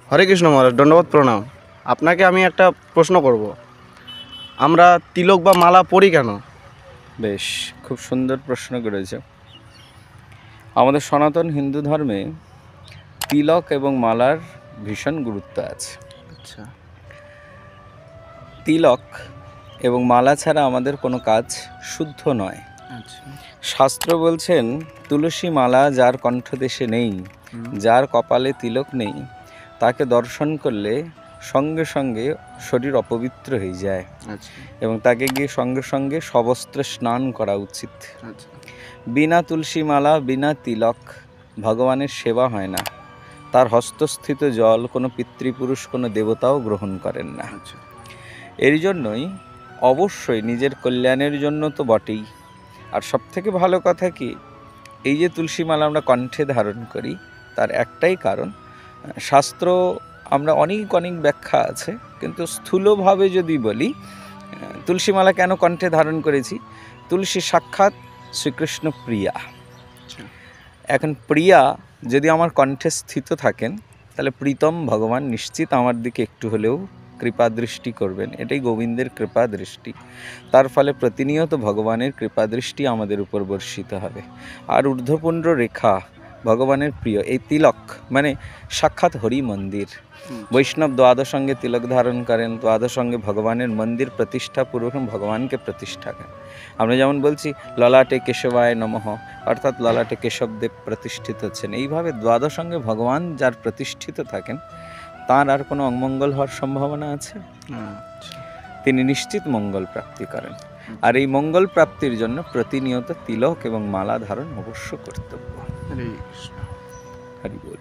হরে কৃষ্ণ মহারাজ, দণ্ডবোধ প্রণাম। আপনাকে আমি একটা প্রশ্ন করব, আমরা তিলক বা মালা পরি কেন? বেশ, খুব সুন্দর প্রশ্ন করেছ। আমাদের সনাতন হিন্দু ধর্মে তিলক এবং মালার ভীষণ গুরুত্ব আছে। আচ্ছা। তিলক এবং মালা ছাড়া আমাদের কোনো কাজ শুদ্ধ নয়। আচ্ছা। শাস্ত্র বলছেন, তুলসী মালা যার কণ্ঠদেশে নেই, যার কপালে তিলক নেই, তাকে দর্শন করলে সঙ্গে সঙ্গে শরীর অপবিত্র হয়ে যায়। আচ্ছা। এবং তাকে গিয়ে সঙ্গে সঙ্গে সবস্ত্রে স্নান করা উচিত। আচ্ছা। বিনা তুলসী মালা, বিনা তিলক ভগবানের সেবা হয় না। তার হস্তস্থিত জল কোনো পিতৃপুরুষ, কোনো দেবতাও গ্রহণ করেন না। আচ্ছা। এর জন্যই অবশ্যই নিজের কল্যাণের জন্য তো বটেই, আর সবথেকে ভালো কথা কি, এই যে তুলসী মালা আমরা কণ্ঠে ধারণ করি, তার একটাই কারণ, শাস্ত্র আমরা অনেক ব্যাখ্যা আছে, কিন্তু স্থূলভাবে যদি বলি, তুলসী মালা কেন কণ্ঠে ধারণ করেছি? তুলসী সাক্ষাৎ শ্রীকৃষ্ণ প্রিয়া। এখন প্রিয়া যদি আমার কণ্ঠে স্থিত থাকেন, তাহলে প্রীতম ভগবান নিশ্চিত আমার দিকে একটু হলেও কৃপা দৃষ্টি করবেন। এটাই গোবিন্দের কৃপা দৃষ্টি। তার ফলে প্রতিনিয়ত ভগবানের কৃপা দৃষ্টি আমাদের উপর বর্ষিত হবে। আর ঊর্ধ্বপুণ্ড রেখা ভগবানের প্রিয়। এই তিলক মানে সাক্ষাৎ হরি মন্দির। বৈষ্ণব দ্বাদশ অঙ্গে তিলক ধারণ করেন, দ্বাদশ অঙ্গে ভগবানের মন্দির প্রতিষ্ঠা পূর্বক ভগবানকে প্রতিষ্ঠা করেন। আমরা যেমন বলছি ললাটে কেশবায় নমঃ, অর্থাৎ ললাটে কেশবদেব প্রতিষ্ঠিত হচ্ছেন। এইভাবে দ্বাদশ অঙ্গে ভগবান যার প্রতিষ্ঠিত থাকেন, তার আর কোনো অমঙ্গল হওয়ার সম্ভাবনা আছে? তিনি নিশ্চিত মঙ্গল প্রাপ্তি করেন। আর এই মঙ্গল প্রাপ্তির জন্য প্রতিনিয়ত তিলক এবং মালা ধারণ অবশ্য কর্তব্য। হরে কৃষ্ণ। হরি বল।